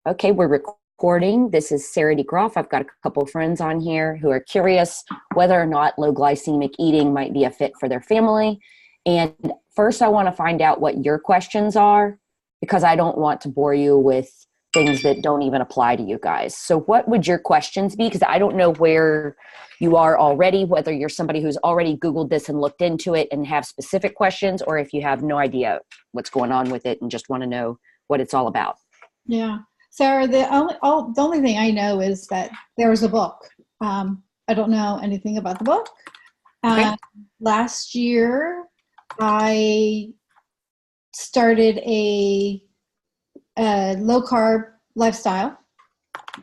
Okay, we're recording. This is Sarah DeGroff. I've got a couple of friends on here who are curious whether or not low glycemic eating might be a fit for their family. And first, I want to find out what your questions are because I don't want to bore you with things that don't even apply to you guys. So what would your questions be? Because I don't know where you are already, whether you're somebody who's already Googled this and looked into it and have specific questions, or if you have no idea what's going on with it and just want to know what it's all about. Yeah. Sarah, the only thing I know is that there was a book. I don't know anything about the book. Okay. Last year, I started a low carb lifestyle.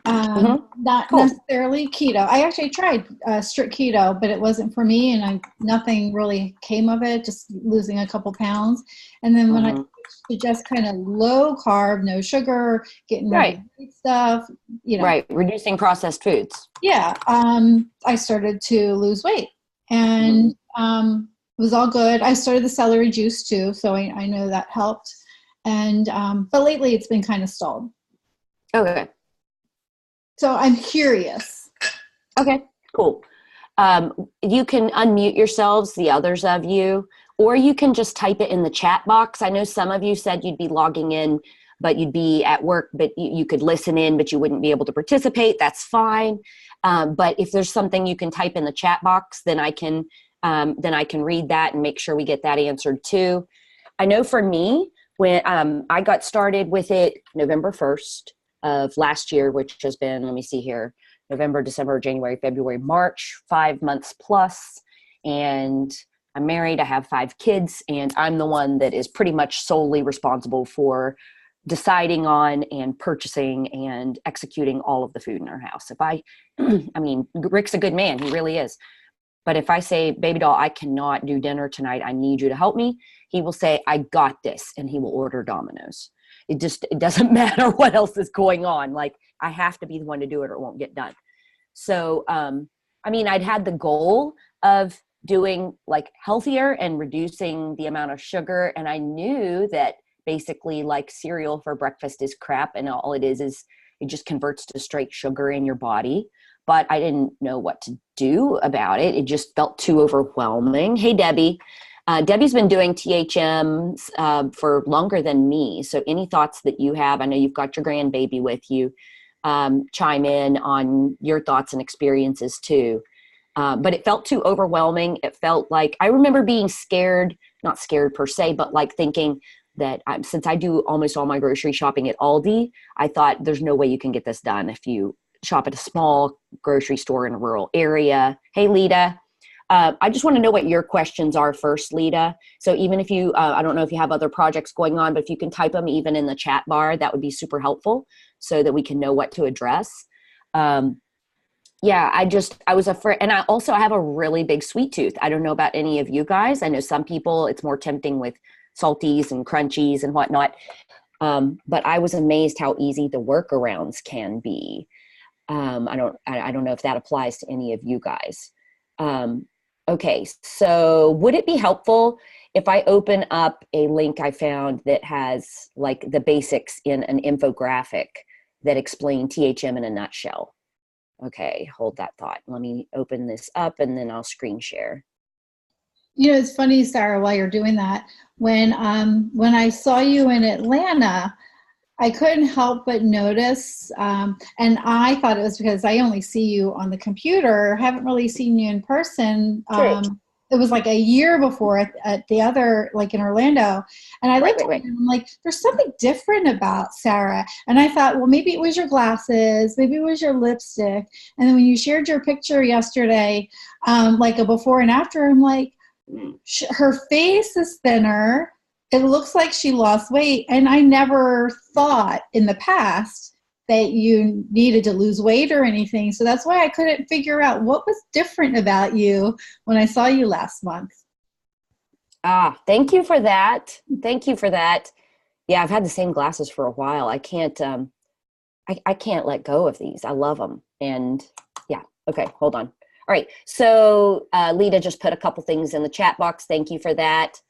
Not Cool. necessarily keto. I actually tried strict keto, but it wasn't for me, and nothing really came of it. Just losing a couple pounds, and then when I switched to just kind of low carb, no sugar, getting rid of the sweet stuff, Right, reducing processed foods. Yeah, I started to lose weight, and it was all good. I started the celery juice too, so I know that helped. And but lately it's been kind of stalled. Okay. So I'm curious. Okay, cool. You can unmute yourselves, the others of you, or you can just type it in the chat box. I know some of you said you'd be logging in, but you'd be at work, but you could listen in, but you wouldn't be able to participate. That's fine. But if there's something you can type in the chat box, then I can read that and make sure we get that answered too. I know for me, when I got started with it November 1st of last year, which has been, let me see here, November, December, January, February, March, 5 months plus. And I'm married, I have 5 kids, and I'm the one that is pretty much solely responsible for deciding on and purchasing and executing all of the food in our house. I mean, Rick's a good man, he really is. But if I say, baby doll, I cannot do dinner tonight, I need you to help me, he will say, I got this, and he will order Domino's. It doesn't matter what else is going on. Like, I have to be the one to do it or it won't get done. So, I mean, I'd had the goal of doing like healthier and reducing the amount of sugar. And I knew that basically like cereal for breakfast is crap. And all it is it just converts to straight sugar in your body. But I didn't know what to do about it. It just felt too overwhelming. Hey, Debbie. Debbie's been doing THMs for longer than me. So any thoughts that you have, I know you've got your grandbaby with you, chime in on your thoughts and experiences too. But it felt too overwhelming. It felt like, I remember being scared, not scared per se, but like thinking that since I do almost all my grocery shopping at Aldi, I thought there's no way you can get this done if you shop at a small grocery store in a rural area. Hey, Lita. I just want to know what your questions are first, Lita. So even if you, I don't know if you have other projects going on, but if you can type them even in the chat bar, that would be super helpful so that we can know what to address. Yeah, I was afraid. And I have a really big sweet tooth. I don't know about any of you guys. I know some people, it's more tempting with salties and crunchies and whatnot. But I was amazed how easy the workarounds can be. I don't know if that applies to any of you guys. Okay, so would it be helpful if I open up a link I found that has like the basics in an infographic that explain THM in a nutshell? Okay, hold that thought. Let me open this up and then I'll screen share. You know, it's funny, Sarah, while you're doing that, when I saw you in Atlanta, I couldn't help but notice, and I thought it was because I only see you on the computer, haven't really seen you in person. It was like a year before at the other, like in Orlando. And I looked at you and I'm like, there's something different about Sarah. And I thought, well, maybe it was your glasses, maybe it was your lipstick. And then when you shared your picture yesterday, like a before and after, I'm like, her face is thinner. It looks like she lost weight. And I never thought in the past that you needed to lose weight or anything. So that's why I couldn't figure out what was different about you when I saw you last month. Thank you for that. Thank you for that. Yeah, I've had the same glasses for a while. I can't let go of these. I love them. And yeah, okay, hold on. All right, so Lita just put a couple things in the chat box. Thank you for that.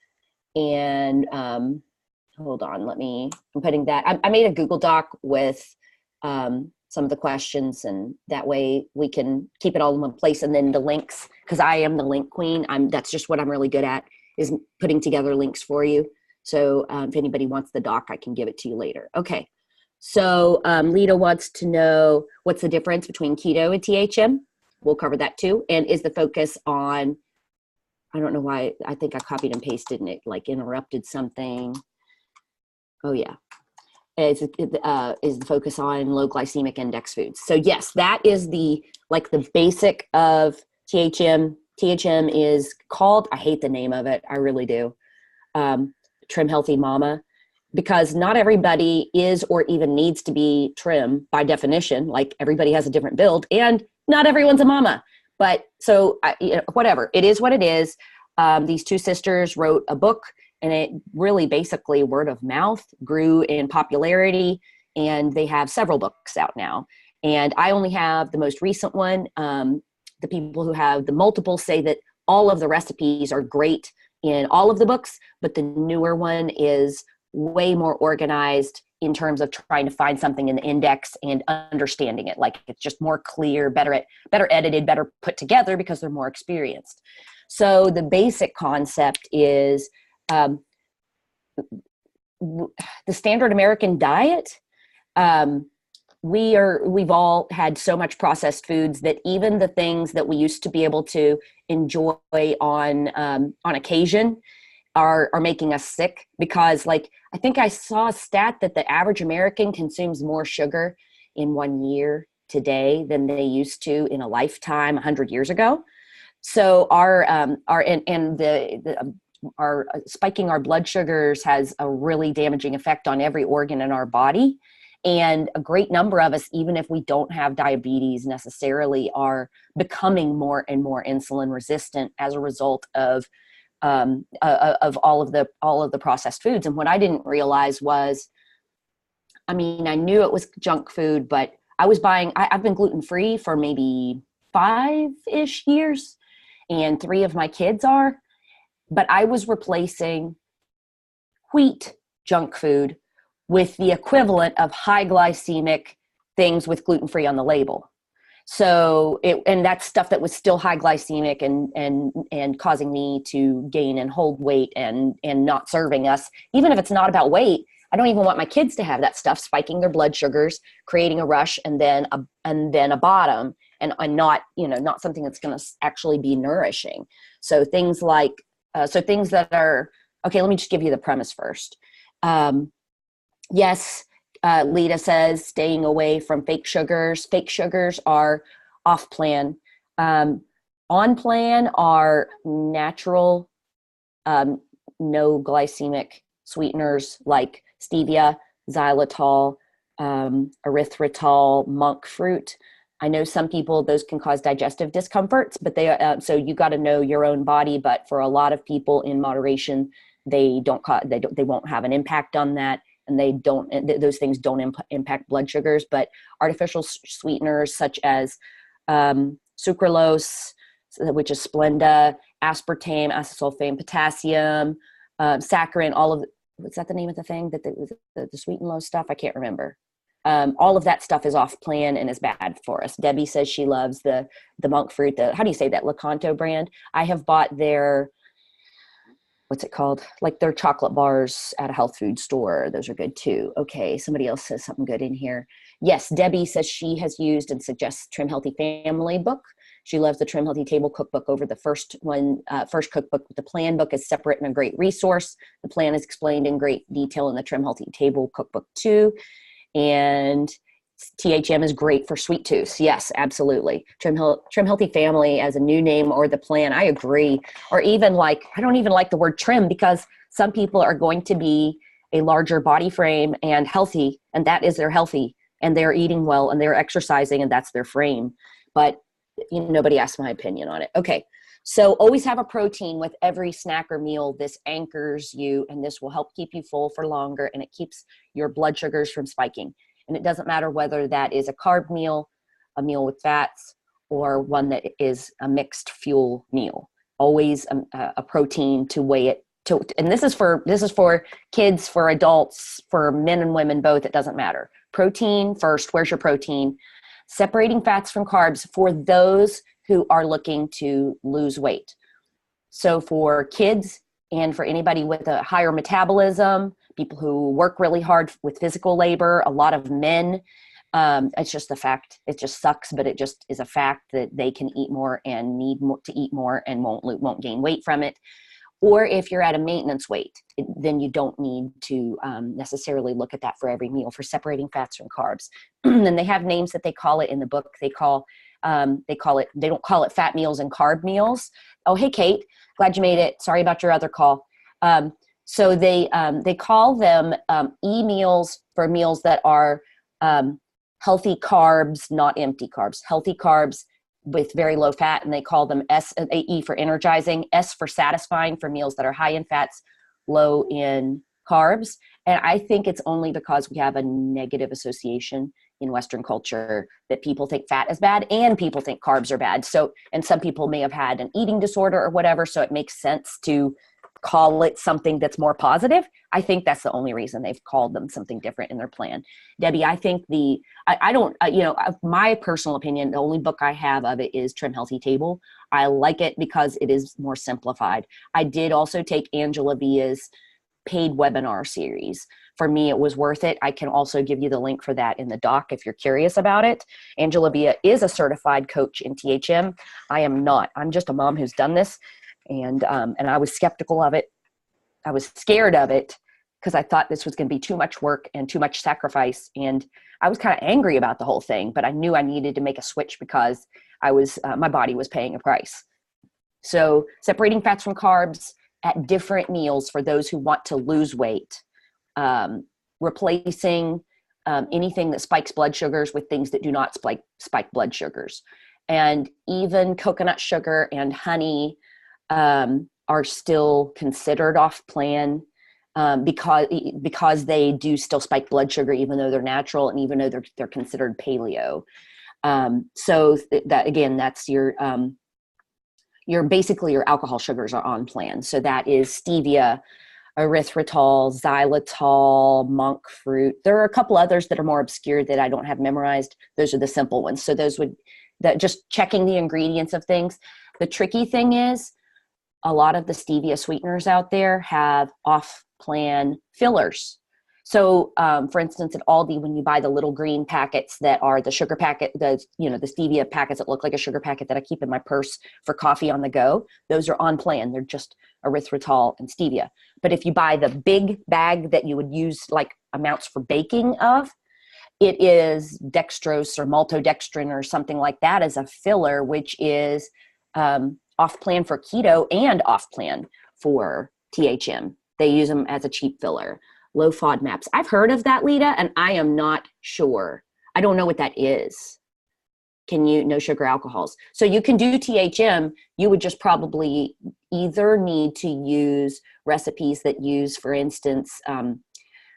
And hold on, I'm putting that. I made a Google Doc with some of the questions, and that way we can keep it all in one place. And then the links, because I am the link queen. That's just what I'm really good at, is putting together links for you. So if anybody wants the doc, I can give it to you later. Okay. So Lita wants to know what's the difference between keto and THM. We'll cover that too. And is the focus on, I don't know why, I think I copied and pasted and it like interrupted something. Oh yeah. Is the focus on low glycemic index foods. So yes, that is the basic of THM. THM is called, I hate the name of it, I really do, Trim Healthy Mama, because not everybody is or even needs to be trim by definition. Like everybody has a different build and not everyone's a mama. But so whatever, it is what it is. These two sisters wrote a book, and it really basically word of mouth grew in popularity, and they have several books out now. And I only have the most recent one. The people who have the multiple say that all of the recipes are great in all of the books, but the newer one is way more organized in terms of trying to find something in the index and understanding it. Like it's just more clear, better edited, better put together because they're more experienced. So the basic concept is the standard American diet. We've all had so much processed foods that even the things that we used to be able to enjoy on occasion are making us sick, because like, I think I saw a stat that the average American consumes more sugar in 1 year today than they used to in a lifetime 100 years ago. So our spiking our blood sugars has a really damaging effect on every organ in our body. And a great number of us, even if we don't have diabetes necessarily, are becoming more and more insulin resistant as a result of all of the processed foods. And what I didn't realize was, I mean, I knew it was junk food, but I've been gluten-free for maybe 5-ish years, and 3 of my kids are, but I was replacing wheat junk food with the equivalent of high glycemic things with gluten-free on the label. So and that's stuff that was still high glycemic and causing me to gain and hold weight and not serving us. Even if it's not about weight, I don't even want my kids to have that stuff spiking their blood sugars, creating a rush and then a bottom, and not something that's going to actually be nourishing. So things like things that are okay. Let me just give you the premise first. Yes. Lita says staying away from fake sugars. Fake sugars are off plan. On plan are natural, no glycemic sweeteners like stevia, xylitol, erythritol, monk fruit. I know some people, those can cause digestive discomforts, but so you got to know your own body. But for a lot of people in moderation, they won't have an impact on that. And those things don't impact blood sugars, but artificial sweeteners such as sucralose, which is Splenda, aspartame, acesulfame, potassium, saccharin, what's that the name of the thing that the sweet and low stuff? I can't remember. All of that stuff is off plan and is bad for us. Debbie says she loves the monk fruit, how do you say that, Lakanto brand. I have bought their, what's it called? Like their chocolate bars at a health food store. Those are good too. Okay. Somebody else says something good in here. Yes. Debbie says she has used and suggests Trim Healthy Family book. She loves the Trim Healthy Table cookbook over the first cookbook. The plan book is separate and a great resource. The plan is explained in great detail in the Trim Healthy Table cookbook too. And THM is great for sweet tooth. Yes, absolutely. Trim Healthy Family as a new name, or the plan. I agree. Or even I don't even like the word trim, because some people are going to be a larger body frame and healthy, and that is their healthy, and they're eating well and they're exercising, and that's their frame. But nobody asked my opinion on it. Okay. So always have a protein with every snack or meal. This anchors you, and this will help keep you full for longer, and it keeps your blood sugars from spiking. And it doesn't matter whether that is a carb meal, a meal with fats, or one that is a mixed fuel meal. Always a protein to weigh it. And this is for kids, for adults, for men and women both. It doesn't matter. protein first. Where's your protein? Separating fats from carbs for those who are looking to lose weight. So for kids and for anybody with a higher metabolism, people who work really hard with physical labor, a lot of men, it's just a fact. It just sucks, but it just is a fact that they can eat more and need more to eat more and won't gain weight from it. Or if you're at a maintenance weight, then you don't need to necessarily look at that for every meal for separating fats from carbs. And they have names that they call it in the book. They don't call it fat meals and carb meals. Oh, hey, Kate, glad you made it. Sorry about your other call. So they call them e-meals for meals that are healthy carbs, not empty carbs, healthy carbs with very low fat, and they call them E for energizing, S for satisfying, for meals that are high in fats, low in carbs. And I think it's only because we have a negative association in Western culture that people think fat is bad and people think carbs are bad. So, and some people may have had an eating disorder or whatever, so it makes sense to call it something that's more positive. I think that's the only reason they've called them something different in their plan. Debbie, I think my personal opinion, the only book I have of it is Trim Healthy Table. I like it because it is more simplified. I did also take Angela Via's paid webinar series. For me, it was worth it. I can also give you the link for that in the doc if you're curious about it. Angela Via is a certified coach in THM. I am not. I'm just a mom who's done this. And I was skeptical of it. I was scared of it because I thought this was going to be too much work and too much sacrifice. And I was kind of angry about the whole thing, but I knew I needed to make a switch because my body was paying a price. So separating fats from carbs at different meals for those who want to lose weight, replacing anything that spikes blood sugars with things that do not spike blood sugars. And even coconut sugar and honey are still considered off plan because they do still spike blood sugar, even though they're natural and even though they're considered paleo. So that again, that's your basically your alcohol sugars are on plan. So that is stevia, erythritol, xylitol, monk fruit. There are a couple others that are more obscure that I don't have memorized. Those are the simple ones. So just checking the ingredients of things. The tricky thing is, a lot of the stevia sweeteners out there have off-plan fillers. So, for instance, at Aldi, when you buy the little green packets that are the sugar packet, the stevia packets that look like a sugar packet that I keep in my purse for coffee on the go, those are on plan. They're just erythritol and stevia. But if you buy the big bag that you would use like amounts for baking of, it is dextrose or maltodextrin or something like that as a filler, which is off plan for keto and off plan for THM. They use them as a cheap filler. Low FODMAPs. I've heard of that, Lita, and I am not sure. I don't know what that is. No sugar alcohols. So you can do THM. You would just probably either need to use recipes that use, for instance,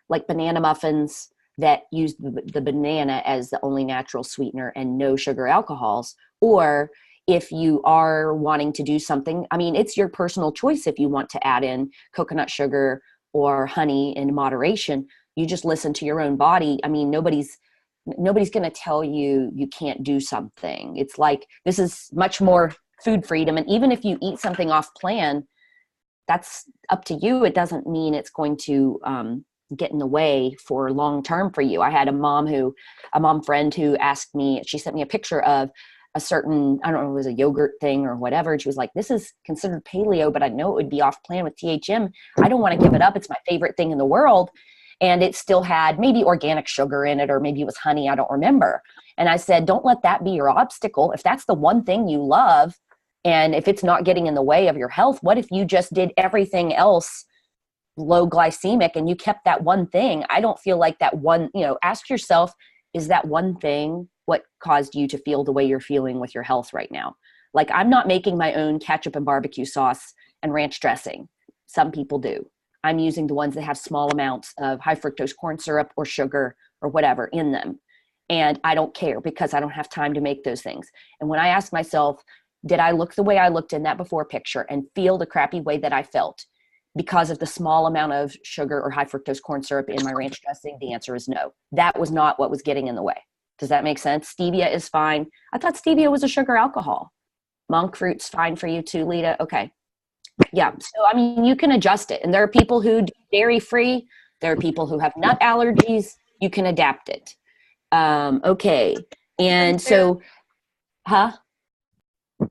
like banana muffins that use the banana as the only natural sweetener and no sugar alcohols. Or if you are wanting to do something, I mean, it's your personal choice if you want to add in coconut sugar or honey in moderation. You just listen to your own body. I mean, nobody's going to tell you you can't do something. It's like, this is much more food freedom. And even if you eat something off plan, that's up to you. It doesn't mean it's going to get in the way for long term for you. I had a mom friend who asked me, she sent me a picture of a certain, I don't know, it was a yogurt thing or whatever. And she was like, this is considered paleo, but I know it would be off plan with THM. I don't want to give it up. It's my favorite thing in the world. And it still had maybe organic sugar in it, or maybe it was honey. I don't remember. And I said, don't let that be your obstacle. If that's the one thing you love, and if it's not getting in the way of your health, what if you just did everything else low glycemic and you kept that one thing? I don't feel like that one, ask yourself, is that one thing what caused you to feel the way you're feeling with your health right now? Like, I'm not making my own ketchup and barbecue sauce and ranch dressing. Some people do. I'm using the ones that have small amounts of high fructose corn syrup or sugar or whatever in them. And I don't care because I don't have time to make those things. And when I ask myself, did I look the way I looked in that before picture and feel the crappy way that I felt? because of the small amount of sugar or high fructose corn syrup in my ranch dressing? The answer is no. That was not what was getting in the way. Does that make sense? Stevia is fine. I thought stevia was a sugar alcohol. Monk fruit's fine for you too, Lita. Okay. Yeah. So, I mean, you can adjust it. And there are people who do dairy free. There are people who have nut allergies. You can adapt it. Okay. And so, huh?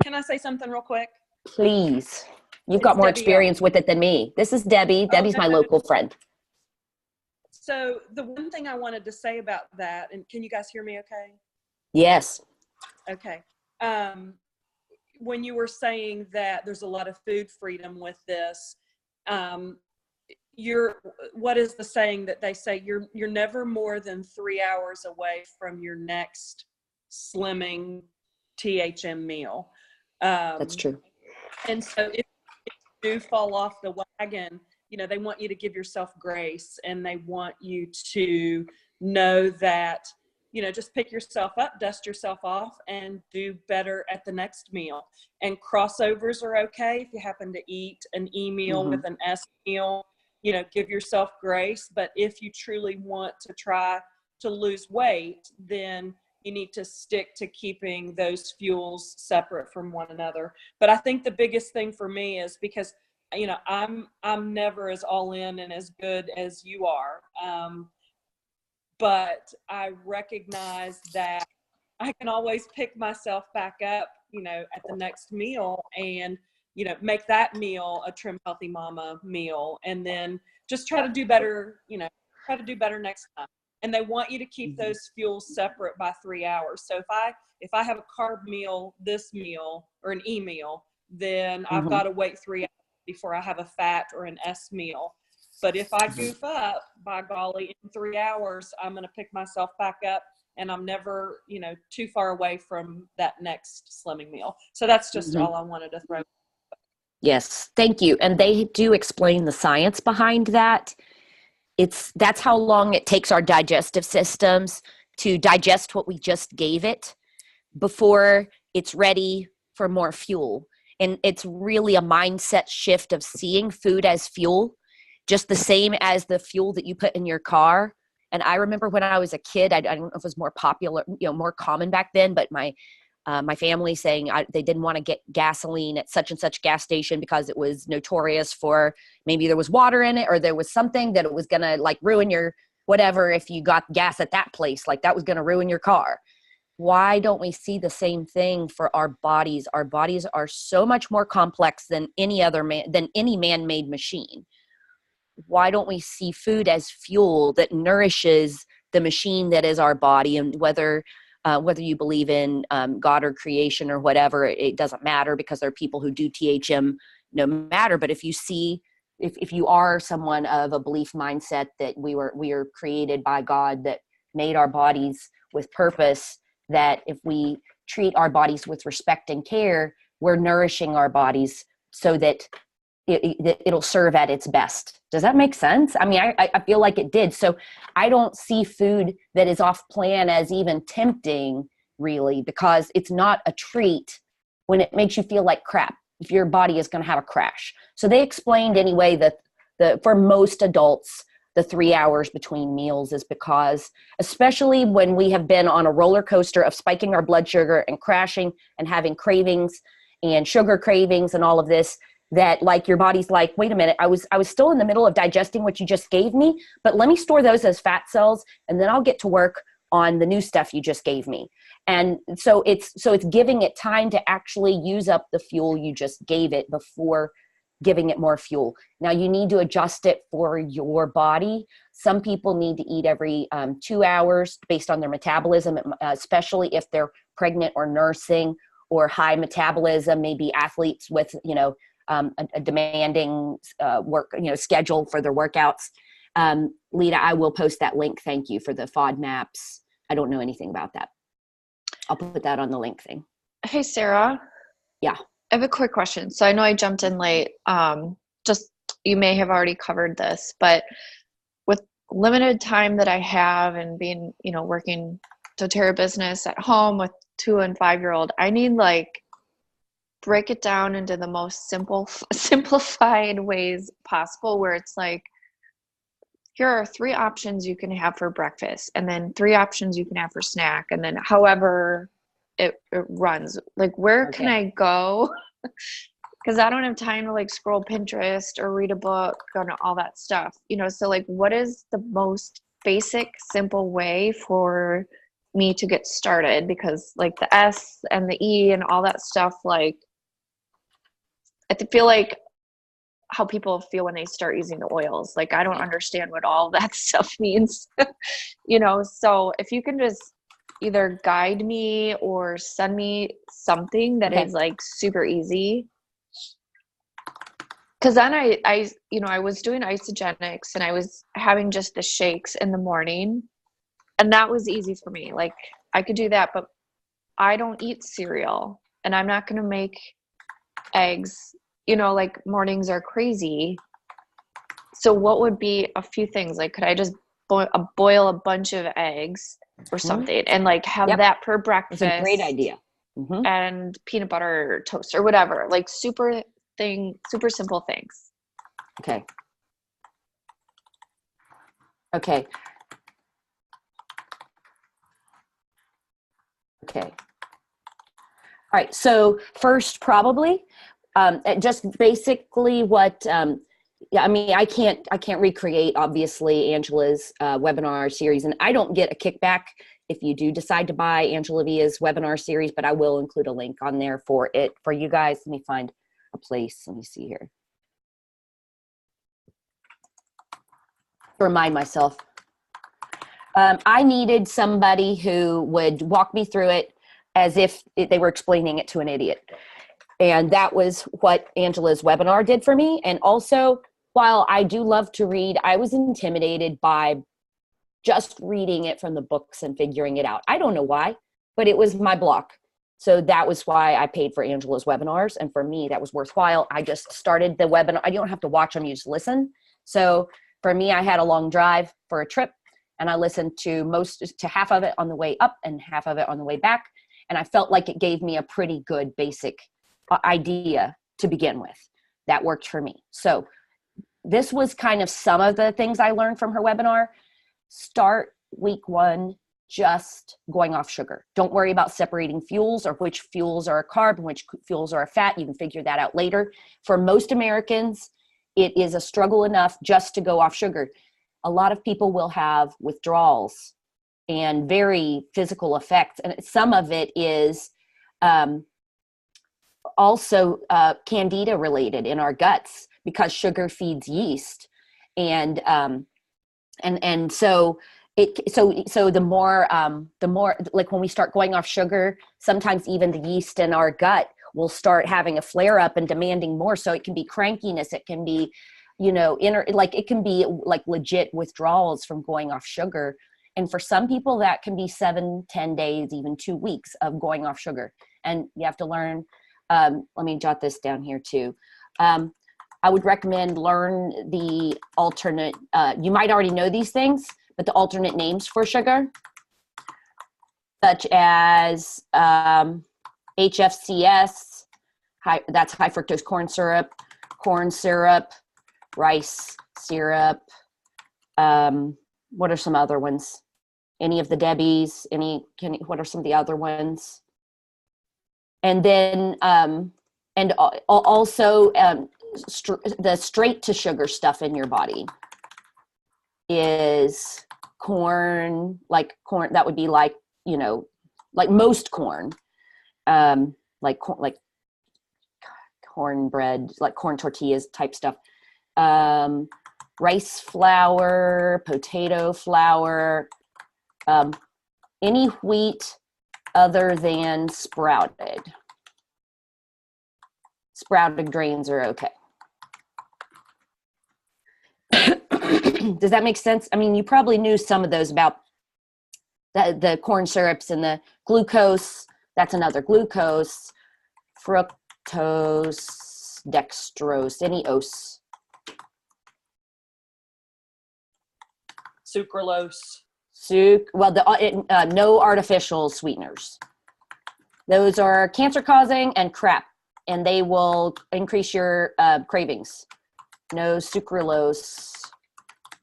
Can I say something real quick? Please. You've It's got more Debbie experience with it than me. This is Debbie. Debbie's my local friend. So the one thing I wanted to say about that, and can you guys hear me okay? Yes. Okay. When you were saying that there's a lot of food freedom with this, what is the saying that they say? You're never more than 3 hours away from your next slimming THM meal. That's true. And so if you do fall off the wagon, you know, they want you to give yourself grace, and they want you to know that, you know, just pick yourself up, dust yourself off, and do better at the next meal. And crossovers are okay. If you happen to eat an E meal with an S meal, you know, give yourself grace. But if you truly want to try to lose weight, then you need to stick to keeping those fuels separate from one another. But I think the biggest thing for me is because, you know, I'm never as all in and as good as you are. But I recognize that I can always pick myself back up, you know, at the next meal, and, you know, make that meal a Trim Healthy Mama meal, and then just try to do better, you know, try to do better next time. And they want you to keep those fuels separate by 3 hours. So if I have a carb meal, this meal, or an E meal, then I've got to wait 3 hours before I have a fat or an S meal. But if I goof up, by golly, in 3 hours, I'm going to pick myself back up, and I'm never, you know, too far away from that next slimming meal. So that's just all I wanted to throw. Yes, thank you. And they do explain the science behind that. That's how long it takes our digestive systems to digest what we just gave it before it's ready for more fuel. And it's really a mindset shift of seeing food as fuel, just the same as the fuel that you put in your car. And I remember when I was a kid, I don't know if it was more popular, you know, more common back then, but my family saying they didn't want to get gasoline at such and such gas station because it was notorious for, maybe there was water in it, or there was something that it was going to like ruin your whatever. If you got gas at that place, like that was going to ruin your car. Why don't we see the same thing for our bodies? Our bodies are so much more complex than any man-made machine. Why don't we see food as fuel that nourishes the machine that is our body? And whether you believe in God or creation or whatever, it doesn't matter, because there are people who do THM no matter. But if you are someone of a belief mindset that we are created by God, that made our bodies with purpose, that if we treat our bodies with respect and care, we're nourishing our bodies so that it'll serve at its best. Does that make sense? I mean, I feel like it did. So I don't see food that is off plan as even tempting, really, because it's not a treat when it makes you feel like crap, if your body is going to have a crash. So they explained anyway that for most adults, the 3 hours between meals is because, especially when we have been on a roller coaster of spiking our blood sugar and crashing and having cravings and sugar cravings and all of this, that like your body's like, wait a minute, I was still in the middle of digesting what you just gave me, but let me store those as fat cells, and then I'll get to work on the new stuff you just gave me. And so it's giving it time to actually use up the fuel you just gave it before giving it more fuel. Now you need to adjust it for your body. Some people need to eat every 2 hours based on their metabolism, especially if they're pregnant or nursing or high metabolism, maybe athletes with, you know, a demanding work, you know, schedule for their workouts. Lita, I will post that link. Thank you for the FODMAPs. I don't know anything about that. I'll put that on the link thing. Hey, Sarah. Yeah. I have a quick question. So I know I jumped in late. Just, you may have already covered this, but with limited time that I have and being, you know, working doTERRA business at home with 2 and 5-year-old, I need like break it down into the most simplified ways possible, where it's like, here are 3 options you can have for breakfast, and then 3 options you can have for snack, and then however it runs. Like, where can I go? Because I don't have time to like scroll Pinterest or read a book and all that stuff, you know? So like, what is the most basic, simple way for me to get started? Because like the S and the E and all that stuff, like, I feel like how people feel when they start using the oils. Like, I don't understand what all that stuff means, you know? So if you can just either guide me or send me something that is like super easy. Because then I, you know, I was doing isogenics and I was having just the shakes in the morning, and that was easy for me. Like, I could do that, but I don't eat cereal, and I'm not going to make eggs, you know, like mornings are crazy. So what would be a few things? Like, could I just boil a bunch of eggs or something and like have that for breakfast? That's a great idea. And peanut butter toast or whatever, like super simple things. Okay. All right. So first, probably, just basically what, I mean, I can't recreate, obviously, Angela's webinar series, and I don't get a kickback if you do decide to buy Angela Via's webinar series, but I will include a link on there for it for you guys. Let me find a place. Let me see here. Remind myself. I needed somebody who would walk me through it as if they were explaining it to an idiot. And that was what Angela's webinar did for me. And also, while I do love to read, I was intimidated by just reading it from the books and figuring it out. I don't know why, but it was my block. So that was why I paid for Angela's webinars. And for me, that was worthwhile. I just started the webinar. I don't have to watch them, you just listen. So for me, I had a long drive for a trip, and I listened to half of it on the way up and half of it on the way back. And I felt like it gave me a pretty good basic idea to begin with. That worked for me. So this was kind of some of the things I learned from her webinar. Start week 1 just going off sugar. Don't worry about separating fuels or which fuels are a carb and which fuels are a fat. You can figure that out later. For most Americans, it is a struggle enough just to go off sugar. A lot of people will have withdrawals and very physical effects. And some of it is also candida related in our guts, because sugar feeds yeast. And so the more like when we start going off sugar, sometimes even the yeast in our gut will start having a flare up and demanding more. So it can be crankiness. It can be, you know, it can be like legit withdrawals from going off sugar. And for some people that can be 7, 10 days, even 2 weeks of going off sugar. And you have to learn, let me jot this down here too. I would recommend learn the alternate, you might already know these things, but the alternate names for sugar, such as HFCS, that's high fructose corn syrup, rice syrup. What are some other ones? Any of the Debbies? What are some of the other ones? And then, and also the straight to sugar stuff in your body is corn, that would be like, you know, like most corn, like cornbread, like corn tortillas type stuff. Rice flour, potato flour, any wheat other than sprouted. Sprouted grains are okay. Does that make sense? I mean, you probably knew some of those about the corn syrups and the glucose. That's another glucose, fructose, dextrose, any ose. Sucralose. No artificial sweeteners. Those are cancer causing and crap. and they will increase your cravings. No sucralose,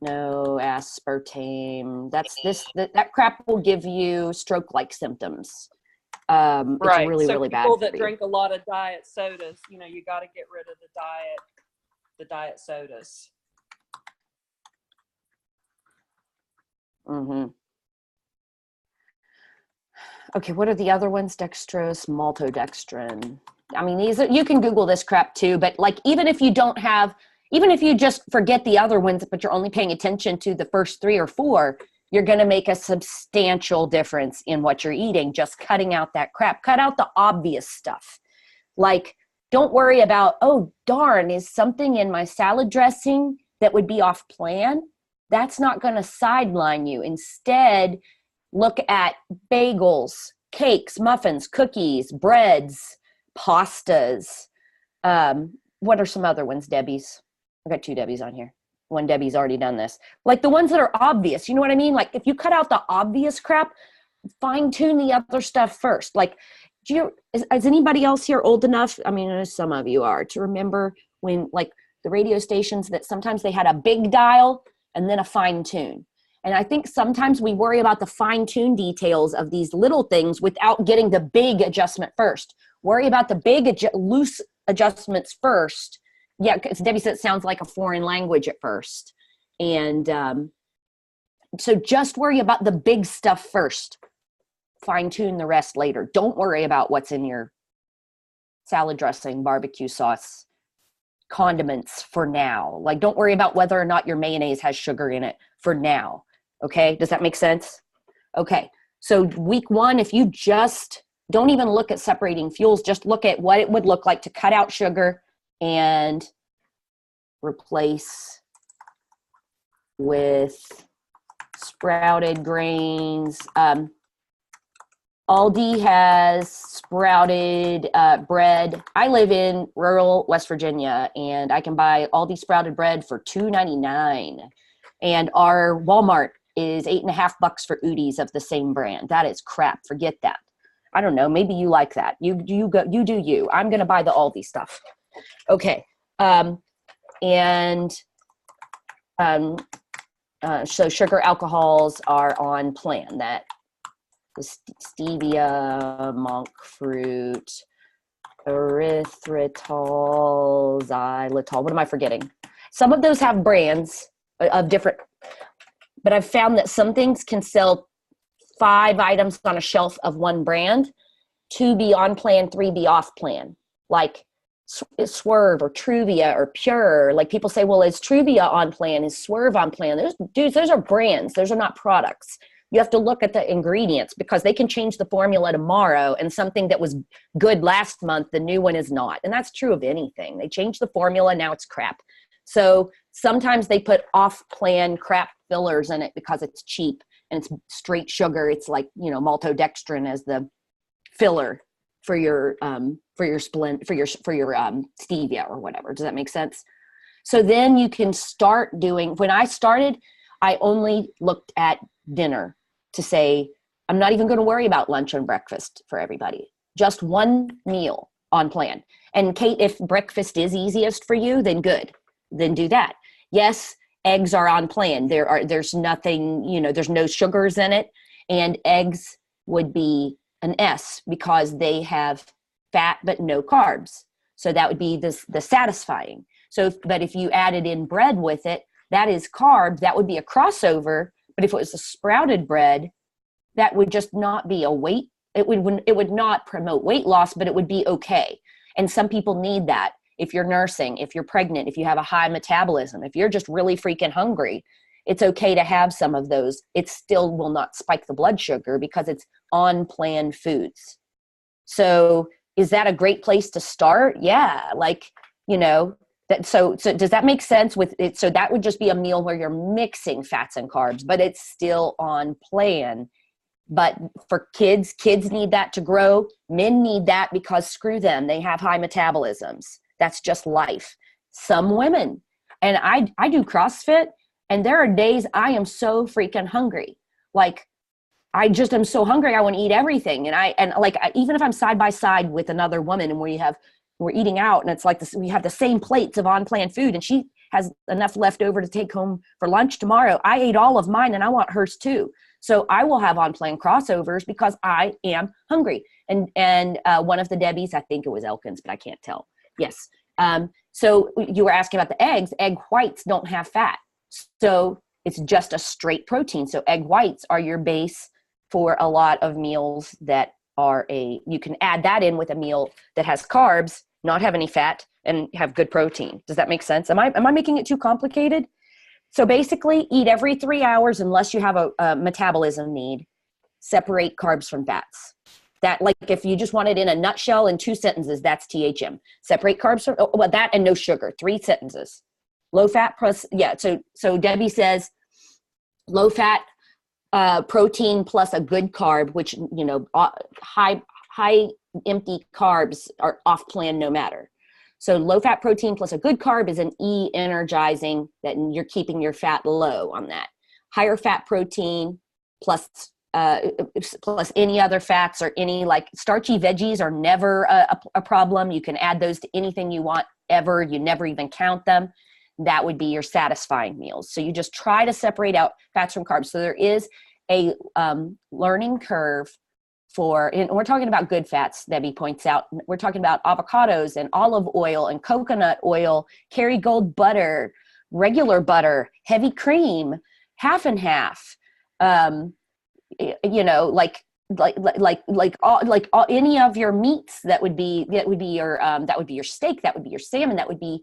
no aspartame. That crap will give you stroke-like symptoms. It's really, so really bad people for that you. drink a lot of diet sodas, you know, you got to get rid of the diet sodas. Mm-hmm. Okay, what are the other ones? Dextrose, maltodextrin. I mean, you can Google this crap too, but like, even if you just forget the other ones, but you're only paying attention to the first 3 or 4, you're going to make a substantial difference in what you're eating, just cutting out that crap. Cut out the obvious stuff. Like, don't worry about, oh, darn, is something in my salad dressing that would be off plan? That's not going to sideline you. Instead, look at bagels, cakes, muffins, cookies, breads, pastas. What are some other ones, Debbie's? I've got 2 Debbie's on here. One Debbie's already done this. Like the ones that are obvious, you know what I mean? Like if you cut out the obvious crap, fine tune the other stuff first. Like, is anybody else here old enough? I mean, some of you are, to remember when like the radio stations that sometimes they had a big dial and then a fine tune. And I think sometimes we worry about the fine tune details of these little things without getting the big adjustment first. Worry about the big loose adjustments first. Yeah, because Debbie said it sounds like a foreign language at first. And so just worry about the big stuff first. Fine tune the rest later. Don't worry about what's in your salad dressing, barbecue sauce, condiments for now. Like, don't worry about whether or not your mayonnaise has sugar in it for now. Okay, does that make sense? Okay, so week 1, if you just don't even look at separating fuels, just look at what it would look like to cut out sugar and replace with sprouted grains. Aldi has sprouted bread. I live in rural West Virginia, and I can buy Aldi sprouted bread for $2.99. And our Walmart is $8.50 for Udi's of the same brand. That is crap. Forget that. I don't know. Maybe you like that. You do you. I'm going to buy the Aldi stuff. Okay. So sugar alcohols are on plan. That the stevia, monk fruit, erythritol, xylitol. What am I forgetting? Some of those have brands of different, but I've found that some things can sell 5 items on a shelf of one brand, 2 be on plan, 3 be off plan. Like Swerve or Truvia or Pure. Like people say, well, is Truvia on plan? Is Swerve on plan? Those are brands. Those are not products. You have to look at the ingredients because they can change the formula tomorrow, and something that was good last month, the new one is not. And that's true of anything. They change the formula, now it's crap. So sometimes they put off-plan crap fillers in it because it's cheap and it's straight sugar. It's like, maltodextrin as the filler for your stevia or whatever. Does that make sense? So then you can start doing. When I started, I only looked at dinner to say, I'm not even going to worry about lunch and breakfast for everybody. Just one meal on plan. And Kate, if breakfast is easiest for you, then good. Then do that. Yes, eggs are on plan. There's nothing, there's no sugars in it. And eggs would be an S because they have fat but no carbs. So that would be the satisfying. But if you added in bread with it, that is carb. That would be a crossover. But if it was a sprouted bread, that would just not be a weight. It would not promote weight loss, but it would be okay. And some people need that. If you're nursing, if you're pregnant, if you have a high metabolism, if you're just really freaking hungry, it's okay to have some of those. It still will not spike the blood sugar because it's on plan foods. So is that a great place to start? Yeah. So does that make sense with it? So that would just be a meal where you're mixing fats and carbs, but it's still on plan. But for kids need that to grow. Men need that because screw them. They have high metabolisms. That's just life. Some women, and I do CrossFit, and there are days I am so freaking hungry. Like I just am so hungry. I want to eat everything. And even if I'm side by side with another woman and we have we're eating out, and it's like this, we have the same plates of on-plan food, and she has enough left over to take home for lunch tomorrow. I ate all of mine and I want hers too. So I will have on-plan crossovers because I am hungry. And one of the Debbies, I think it was Elkins, but I can't tell. Yes. So you were asking about the eggs. Egg whites don't have fat. So it's just a straight protein. So egg whites are your base for a lot of meals that are you can add that in with a meal that has carbs, not have any fat, and have good protein. Does that make sense? Am I making it too complicated? So basically, eat every 3 hours unless you have a metabolism need. Separate carbs from fats. That, like, if you just want it in a nutshell in 2 sentences, that's THM. Separate carbs from that, and no sugar. 3 sentences. Low fat plus, yeah. So Debbie says low fat protein plus a good carb, which, you know, high empty carbs are off plan no matter. So low fat protein plus a good carb is an energizing, that you're keeping your fat low on that. Higher fat protein plus any other fats or any, like, starchy veggies are never a problem. You can add those to anything you want ever. You never even count them. That would be your satisfying meals. So you just try to separate out fats from carbs. So there is a learning curve and we're talking about good fats, Debbie points out. We're talking about avocados and olive oil and coconut oil, Kerrygold butter, regular butter, heavy cream, half and half. You know, like any of your meats, that would be your steak, that would be your salmon, that would be,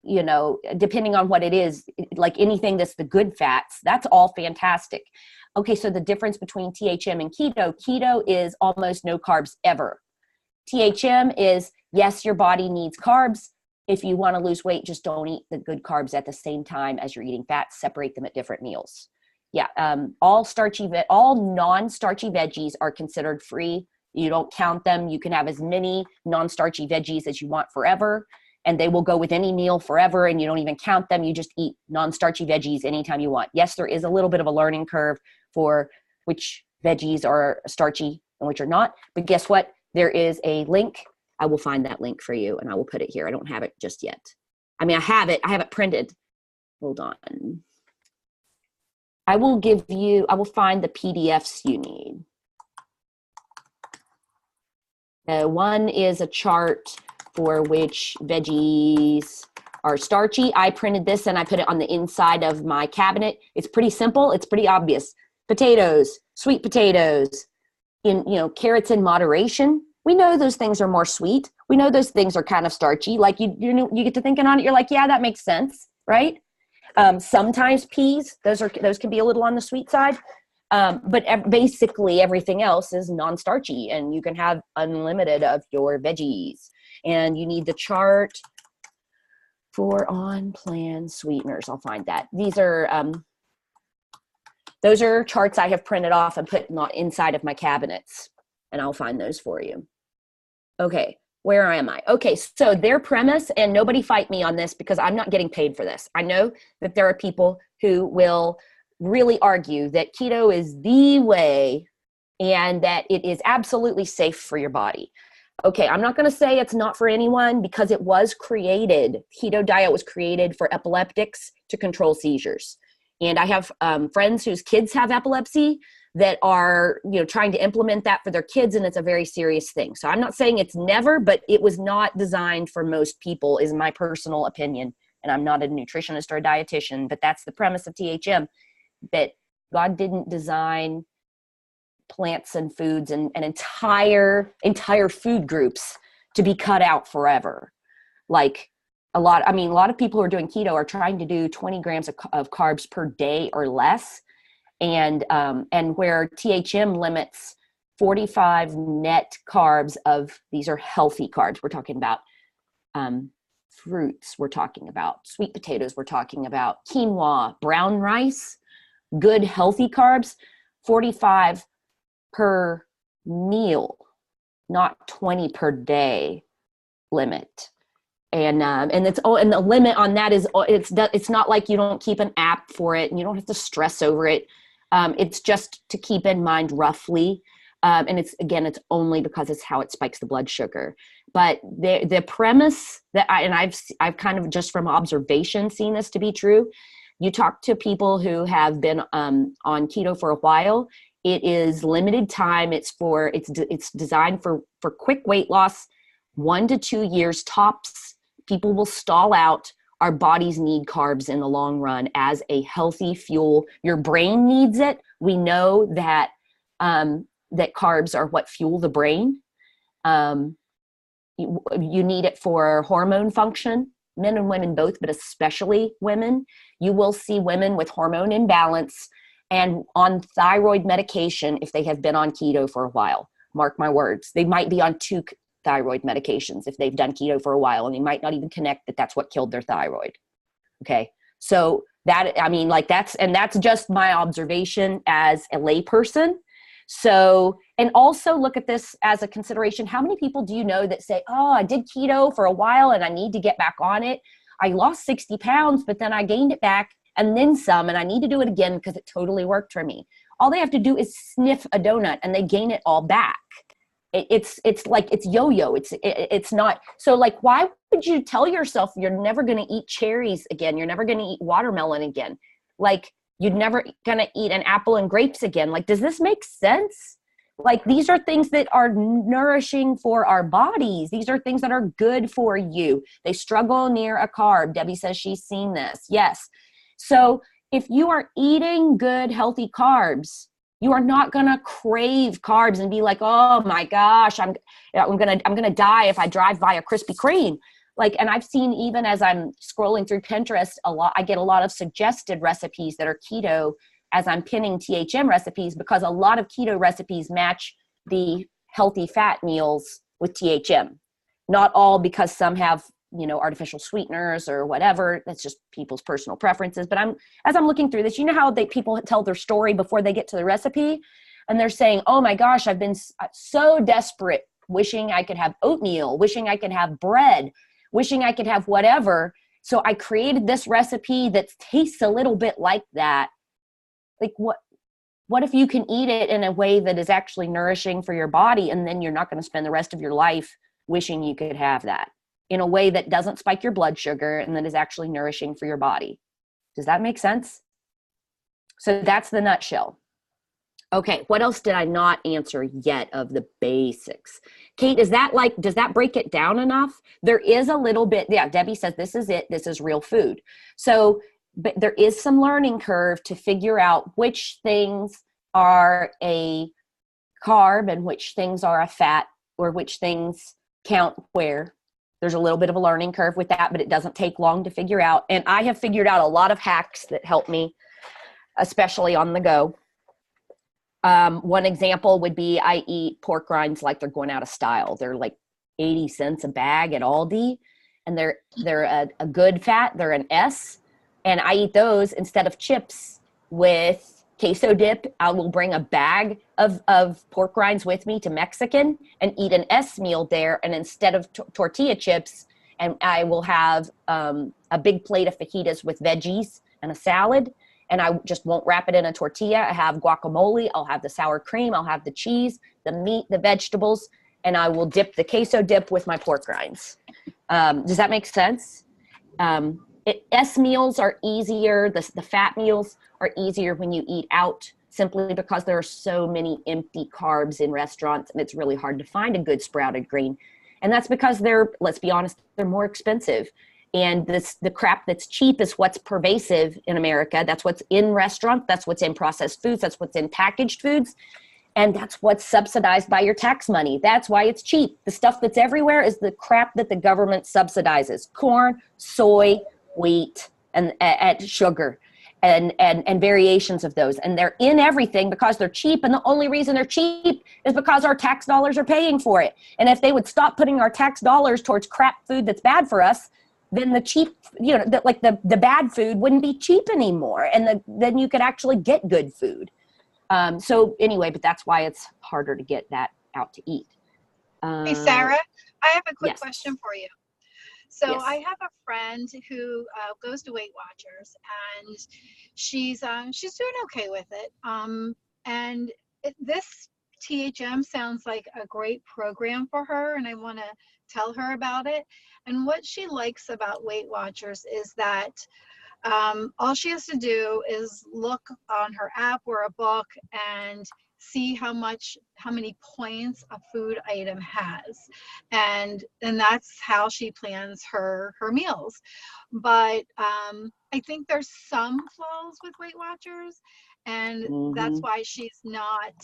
you know, depending on what it is, like anything that's the good fats, that's all fantastic. Okay, so the difference between THM and keto is almost no carbs ever. THM is, yes, your body needs carbs. If you want to lose weight, just don't eat the good carbs at the same time as you're eating fats. Separate them at different meals. Yeah, all non-starchy veggies are considered free. You don't count them. You can have as many non-starchy veggies as you want forever, and they will go with any meal forever, and you don't even count them. You just eat non-starchy veggies anytime you want. Yes, there is a little bit of a learning curve for which veggies are starchy and which are not, but guess what? There is a link. I will find that link for you, and I will put it here. I don't have it just yet. I mean, I have it printed. Hold on. I will find the PDFs you need. One is a chart for which veggies are starchy. I printed this and I put it on the inside of my cabinet. It's pretty simple. It's pretty obvious. Potatoes, sweet potatoes, carrots in moderation. We know those things are more sweet. We know those things are kind of starchy. Like you get to thinking on it. You're like, yeah, that makes sense, right? Sometimes peas, those can be a little on the sweet side. But basically everything else is non-starchy, and you can have unlimited of your veggies. And you need the chart for on-plan sweeteners. I'll find that. Those are charts I have printed off and put inside of my cabinets, and I'll find those for you. Okay, where am I? Okay, so their premise, and nobody fight me on this because I'm not getting paid for this. I know that there are people who will really argue that keto is the way and that it is absolutely safe for your body. Okay, I'm not going to say it's not for anyone, because it was created. Keto diet was created for epileptics to control seizures. And I have friends whose kids have epilepsy that are, trying to implement that for their kids, and it's a very serious thing. So I'm not saying it's never, but it was not designed for most people, is my personal opinion. And I'm not a nutritionist or a dietitian, but that's the premise of THM, that God didn't design plants and foods and entire food groups to be cut out forever. Like a lot of people who are doing keto are trying to do 20 grams of carbs per day or less. And where THM limits 45 net carbs of, these are healthy carbs. We're talking about fruits. We're talking about sweet potatoes. We're talking about quinoa, brown rice, good healthy carbs, 45 per meal, not 20 per day limit. And the limit on that is, it's not like you don't keep an app for it and you don't have to stress over it. It's just to keep in mind roughly. And it's only because it's how it spikes the blood sugar. But the premise that I've kind of just from observation seen this to be true. You talk to people who have been on keto for a while. It is limited time. It's designed for quick weight loss, 1 to 2 years tops. People will stall out. Our bodies need carbs in the long run as a healthy fuel. Your brain needs it. We know that that carbs are what fuel the brain. You need it for hormone function, men and women both, but especially women. You will see women with hormone imbalance and on thyroid medication if they have been on keto for a while. Mark my words. They might be on 2 thyroid medications if they've done keto for a while, and they might not even connect that that's what killed their thyroid. Okay. So that's just my observation as a layperson. So, and also look at this as a consideration. How many people do you know that say, oh, I did keto for a while and I need to get back on it. I lost 60 pounds, but then I gained it back and then some, and I need to do it again because it totally worked for me. All they have to do is sniff a donut and they gain it all back. It's like, it's yo-yo. It's not. So like, why would you tell yourself you're never going to eat cherries again? You're never going to eat watermelon again. Like, you're never going to eat an apple and grapes again. Like, does this make sense? Like, these are things that are nourishing for our bodies. These are things that are good for you. They struggle near a carb. Debbie says she's seen this. Yes. So if you are eating good, healthy carbs, you are not going to crave carbs and be like, oh my gosh, I'm going to die if I drive by a Krispy Kreme. Like, and I've seen, even as I'm scrolling through Pinterest I get a lot of suggested recipes that are keto as I'm pinning THM recipes, because a lot of keto recipes match the healthy fat meals with THM. Not all, because some have, artificial sweeteners or whatever. That's just people's personal preferences. But as I'm looking through this, how people tell their story before they get to the recipe, and they're saying, oh my gosh, I've been so desperate, wishing I could have oatmeal, wishing I could have bread, wishing I could have whatever. So I created this recipe that tastes a little bit like that. Like, what if you can eat it in a way that is actually nourishing for your body, and then you're not going to spend the rest of your life wishing you could have that, in a way that doesn't spike your blood sugar and that is actually nourishing for your body? Does that make sense? So that's the nutshell. Okay, what else did I not answer yet of the basics? Kate, does that break it down enough? There is a little bit, yeah, Debbie says this is it, this is real food. So, but there is some learning curve to figure out which things are a carb and which things are a fat, or which things count where. There's a little bit of a learning curve with that, but it doesn't take long to figure out. And I have figured out a lot of hacks that help me, especially on the go. One example would be I eat pork rinds like they're going out of style. They're like 80 cents a bag at Aldi, and they're a good fat. They're an S, and I eat those instead of chips with queso dip. I will bring a bag of pork rinds with me to Mexican and eat an S meal there. And instead of tortilla chips, and I will have a big plate of fajitas with veggies and a salad. And I just won't wrap it in a tortilla. I have guacamole. I'll have the sour cream. I'll have the cheese, the meat, the vegetables, and I will dip the queso dip with my pork rinds. Does that make sense? S meals are easier. The fat meals are easier when you eat out, simply because there are so many empty carbs in restaurants, and it's really hard to find a good sprouted grain. And that's because let's be honest, they're more expensive. And the crap that's cheap is what's pervasive in America. That's what's in restaurants. That's what's in processed foods. That's what's in packaged foods. And that's what's subsidized by your tax money. That's why it's cheap. The stuff that's everywhere is the crap that the government subsidizes. Corn, soy, wheat, and sugar, and variations of those. And they're in everything because they're cheap. And the only reason they're cheap is because our tax dollars are paying for it. And if they would stop putting our tax dollars towards crap food that's bad for us, then the cheap, the bad food wouldn't be cheap anymore. And then you could actually get good food. So anyway, but that's why it's harder to get that out to eat. Hey, Sarah, I have a quick question for you. So Yes. I have a friend who goes to Weight Watchers, and she's doing okay with it. And this THM sounds like a great program for her, and I want to tell her about it. And what she likes about Weight Watchers is that all she has to do is look on her app or a book and see how many points a food item has, and that's how she plans her meals. But I think there's some flaws with Weight Watchers, and that's why she's not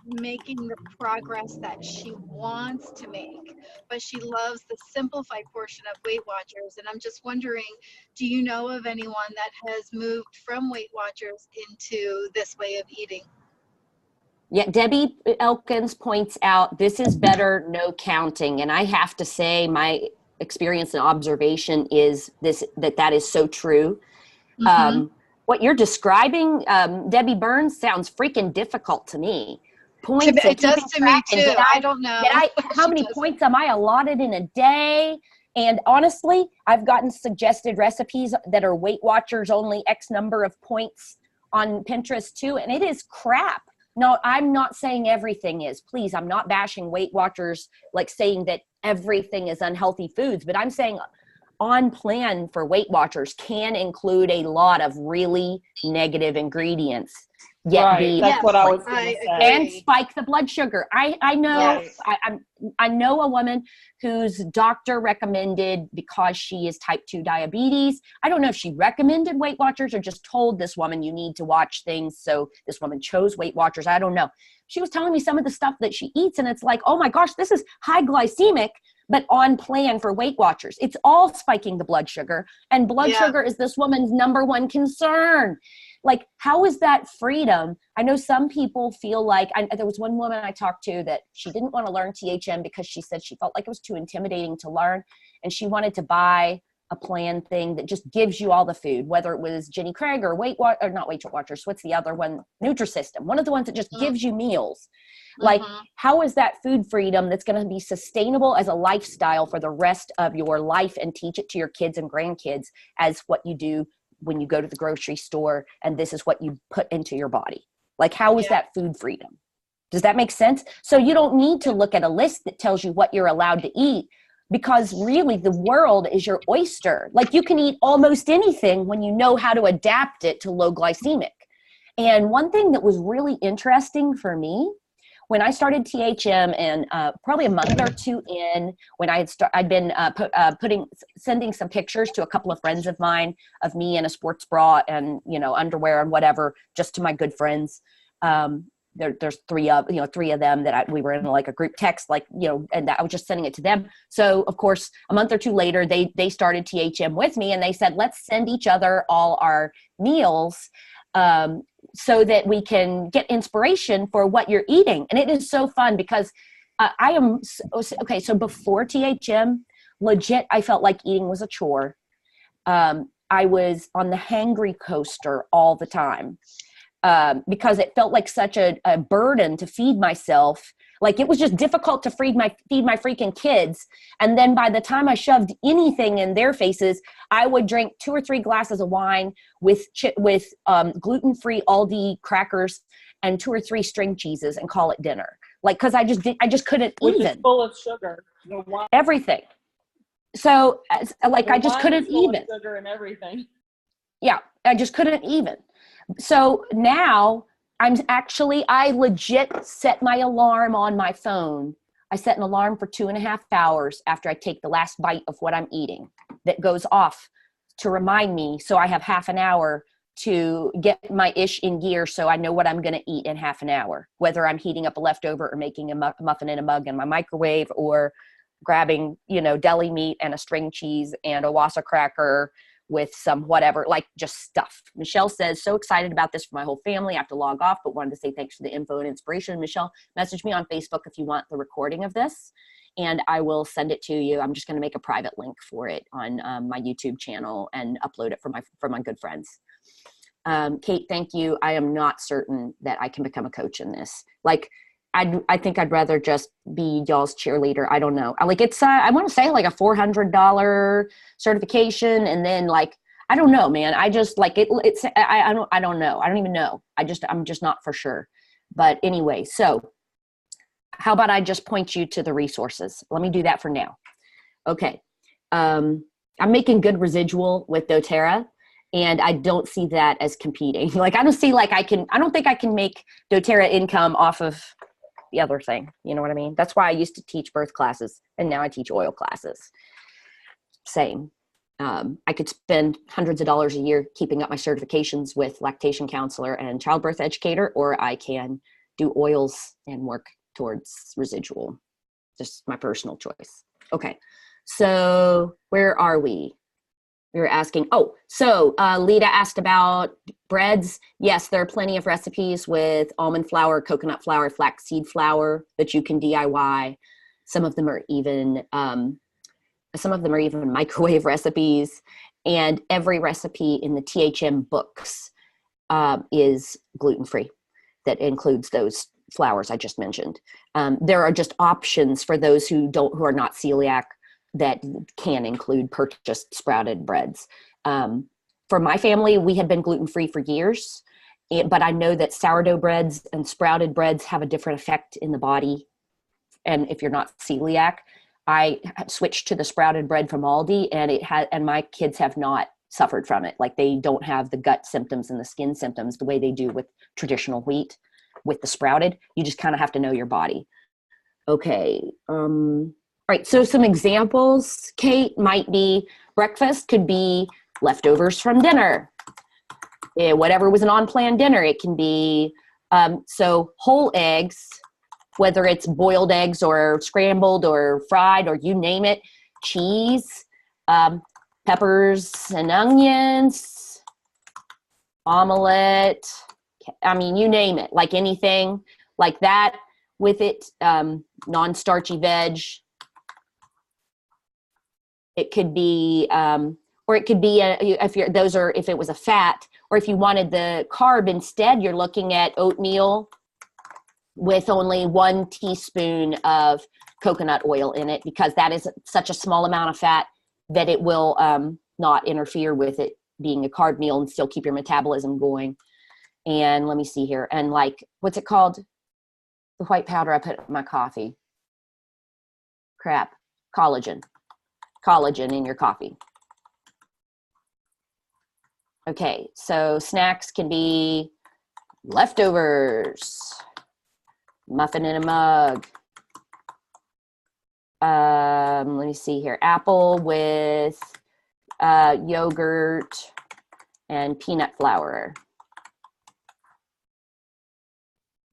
making the progress that she wants to make, but she loves the simplified portion of Weight Watchers. And I'm just wondering, do you know of anyone that has moved from Weight Watchers into this way of eating? Yeah, Debbie Elkins points out this is better, no counting. And I have to say my experience and observation is that is so true. What you're describing, Debbie Burns, sounds freaking difficult to me. Points it does to me too. I don't know. How many points am I allotted in a day? And honestly, I've gotten suggested recipes that are Weight Watchers only X number of points on Pinterest too, and it is crap. No, I'm not saying everything is. Please, I'm not bashing Weight Watchers, like saying that everything is unhealthy foods, but I'm saying on plan for Weight Watchers can include a lot of really negative ingredients. That's what I was going to say. And spike the blood sugar. I know. Yes. I know a woman whose doctor recommended, because she is type 2 diabetes. I don't know if she recommended Weight Watchers or just told this woman you need to watch things. So this woman chose Weight Watchers. I don't know. She was telling me some of the stuff that she eats, and it's like, oh my gosh, this is high glycemic, but on plan for Weight Watchers. It's all spiking the blood sugar, and blood sugar is this woman's number one concern. Like, how is that freedom? I know some people feel like, there was one woman I talked to that she didn't want to learn THM because she said she felt like it was too intimidating to learn. And she wanted to buy a plan thing that just gives you all the food, whether it was Jenny Craig or not Weight Watchers. What's the other one? Nutrisystem. One of the ones that just gives you meals. Like, how is that food freedom that's going to be sustainable as a lifestyle for the rest of your life, and teach it to your kids and grandkids as what you do when you go to the grocery store, and this is what you put into your body? Like, how is that food freedom? Does that make sense? So you don't need to look at a list that tells you what you're allowed to eat, because really the world is your oyster. Like, you can eat almost anything when you know how to adapt it to low glycemic. And one thing that was really interesting for me, when I started THM, and probably a month or two in, when I'd been sending some pictures to a couple of friends of mine of me in a sports bra and, underwear and whatever, just to my good friends. There's three of them that we were in like a group text, and I was just sending it to them. So of course, a month or two later, they started THM with me, and they said, let's send each other all our meals, so that we can get inspiration for what you're eating. And it is so fun because so before THM, legit, I felt like eating was a chore. I was on the hangry coaster all the time, because it felt like such a burden to feed myself. Like, it was just difficult to feed my freaking kids. And then by the time I shoved anything in their faces, I would drink 2 or 3 glasses of wine with gluten-free Aldi crackers and 2 or 3 string cheeses and call it dinner. Like, cause I just couldn't Which even. Is full of sugar. The wine, everything. So I just couldn't even. Sugar and everything. Yeah. I just couldn't even. So now I legit set my alarm on my phone. I set an alarm for 2.5 hours after I take the last bite of what I'm eating that goes off to remind me. So I have half an hour to get my ish in gear, so I know what I'm going to eat in half an hour, whether I'm heating up a leftover or making a muffin in a mug in my microwave, or grabbing, deli meat and a string cheese and a Wassa cracker with some whatever, like just stuff. Michelle says, so excited about this for my whole family. I have to log off, but wanted to say thanks for the info and inspiration. Michelle, message me on Facebook if you want the recording of this, and I will send it to you. I'm just going to make a private link for it on my YouTube channel and upload it for my good friends. Kate, thank you. I am not certain that I can become a coach in this. Like, I think I'd rather just be y'all's cheerleader. I don't know. It's I want to say like a $400 certification, and then I don't know, man. I just it's I don't know. I don't even know. I'm just not for sure. But anyway, so how about I just point you to the resources? Let me do that for now. Okay. I'm making good residual with doTERRA, and I don't see that as competing. Like, I don't see like I don't think I can make doTERRA income off of the other thing. You know what I mean? That's why I used to teach birth classes, and now I teach oil classes. Same. I could spend hundreds of dollars a year keeping up my certifications with lactation counselor and childbirth educator, or I can do oils and work towards residual. Just my personal choice. Okay. So where are we? We were asking, Lita asked about breads. Yes, there are plenty of recipes with almond flour, coconut flour, flaxseed flour that you can DIY. Some of them are even microwave recipes, and every recipe in the THM books is gluten-free. That includes those flours I just mentioned. There are just options for those who are not celiac that can include purchased sprouted breads. For my family, we had been gluten-free for years, but I know that sourdough breads and sprouted breads have a different effect in the body. And if you're not celiac, I switched to the sprouted bread from Aldi, and my kids have not suffered from it. Like, they don't have the gut symptoms and the skin symptoms the way they do with traditional wheat. With the sprouted, you just kind of have to know your body. Okay. All right. So some examples, Kate, might be breakfast could be leftovers from dinner. Whatever was an on-plan dinner, it can be so whole eggs, whether it's boiled eggs or scrambled or fried or you name it, cheese, peppers and onions, omelet. I mean, you name it, like anything like that with it, non-starchy veg. It could be, or it could be if it was a fat, or if you wanted the carb instead, you're looking at oatmeal with only 1 teaspoon of coconut oil in it, because that is such a small amount of fat that it will not interfere with it being a carb meal and still keep your metabolism going. And let me see here. And like, what's it called? The white powder I put in my coffee. Crap. Collagen. Collagen in your coffee. Okay, so snacks can be leftovers, muffin in a mug. Let me see here. Apple with yogurt and peanut flour.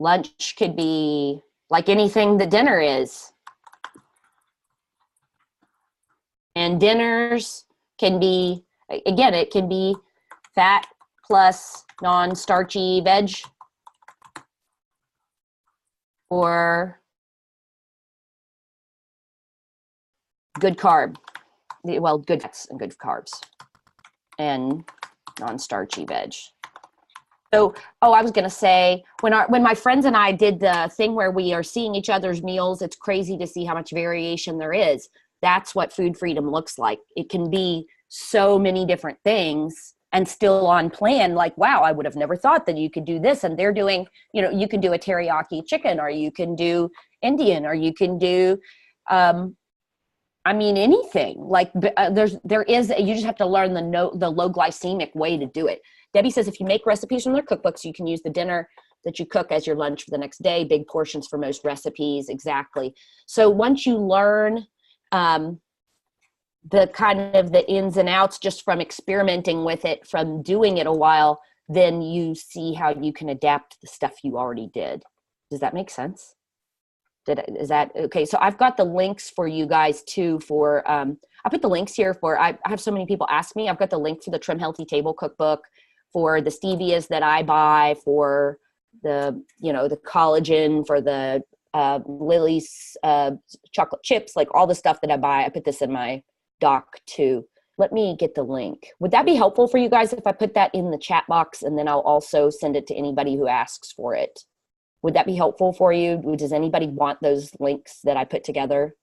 Lunch could be like anything that dinner is. And dinners can be, again, it can be fat plus non-starchy veg, or good carb. Well, good fats and good carbs and non-starchy veg. So, I was going to say, when my friends and I did the thing where we are seeing each other's meals, it's crazy to see how much variation there is. That's what food freedom looks like. It can be so many different things and still on plan. Like, wow, I would have never thought that you could do this. And they're doing, you can do a teriyaki chicken, or you can do Indian, or you can do, anything. Like, you just have to learn the low glycemic way to do it. Debbie says if you make recipes from their cookbooks, you can use the dinner that you cook as your lunch for the next day. Big portions for most recipes. Exactly. So once you learn the kind of the ins and outs just from experimenting with it, from doing it a while, then you see how you can adapt the stuff you already did. Does that make sense? Is that okay? So I've got the links for you guys too for, I put the links here for, I have so many people ask me, I've got the link for the Trim Healthy Table cookbook, for the stevias that I buy, for the, the collagen, for the Lily's chocolate chips, like all the stuff that I buy. I put this in my doc too. Let me get the link. Would that be helpful for you guys if I put that in the chat box, and then I'll also send it to anybody who asks for it? Would that be helpful for you? Does anybody want those links that I put together?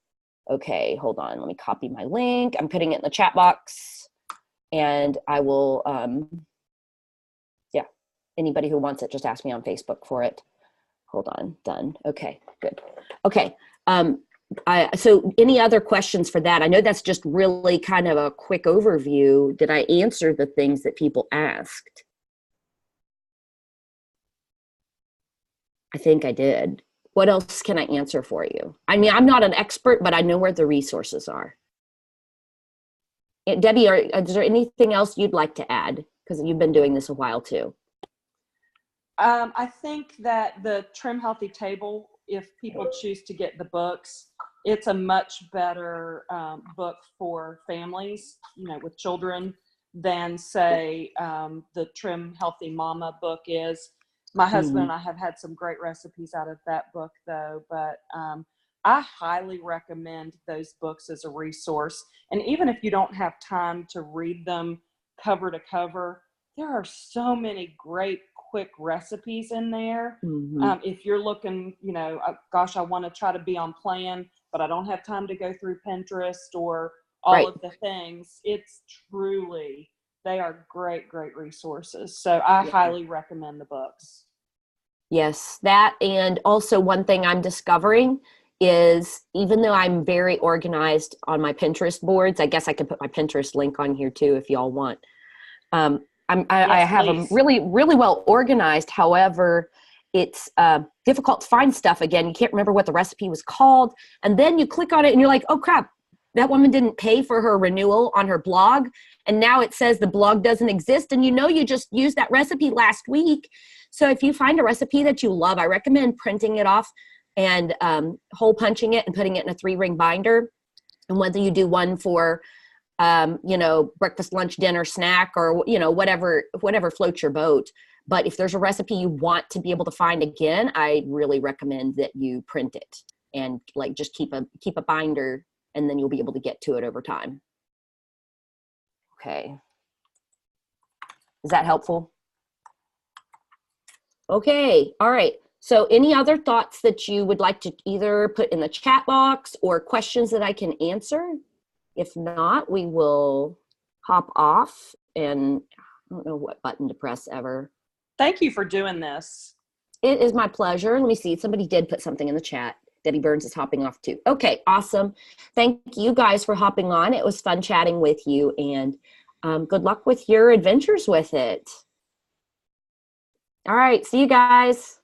Okay, hold on. Let me copy my link. I'm putting it in the chat box, and I will, anybody who wants it, just ask me on Facebook for it. hold on, done. Okay, good. Okay. So any other questions for that? I know that's just really kind of a quick overview. Did I answer the things that people asked? I think I did. What else can I answer for you? I mean, I'm not an expert, but I know where the resources are. Debbie, is there anything else you'd like to add? Because you've been doing this a while too. I think that the Trim Healthy Table, if people choose to get the books, it's a much better book for families, you know, with children than say the Trim Healthy Mama book is. My husband and I have had some great recipes out of that book though, but I highly recommend those books as a resource. And even if you don't have time to read them cover to cover, there are so many great quick recipes in there. If you're looking, you know, gosh, I want to try to be on plan, but I don't have time to go through Pinterest or all of the things. It's truly, they are great, great resources. So I highly recommend the books. Yes, that, and also one thing I'm discovering is, even though I'm very organized on my Pinterest boards, I guess I could put my Pinterest link on here too if y'all want. I have them really, really well organized. However, it's difficult to find stuff. Again, you can't remember what the recipe was called. And then you click on it and you're like, oh crap, that woman didn't pay for her renewal on her blog. And now it says the blog doesn't exist. And you know, you just used that recipe last week. So if you find a recipe that you love, I recommend printing it off and hole punching it and putting it in a 3-ring binder. And whether you do one for you know, breakfast, lunch, dinner, snack, or, you know, whatever floats your boat. But if there's a recipe you want to be able to find again, I really recommend that you print it and like just keep a binder, and then you'll be able to get to it over time. Okay. Is that helpful? Okay. All right. So any other thoughts that you would like to either put in the chat box or questions that I can answer? If not, we will hop off, and I don't know what button to press ever. Thank you for doing this. It is my pleasure. Let me see. Somebody did put something in the chat. Debbie Burns is hopping off too. Okay, awesome. Thank you guys for hopping on. It was fun chatting with you, and good luck with your adventures with it. All right, see you guys.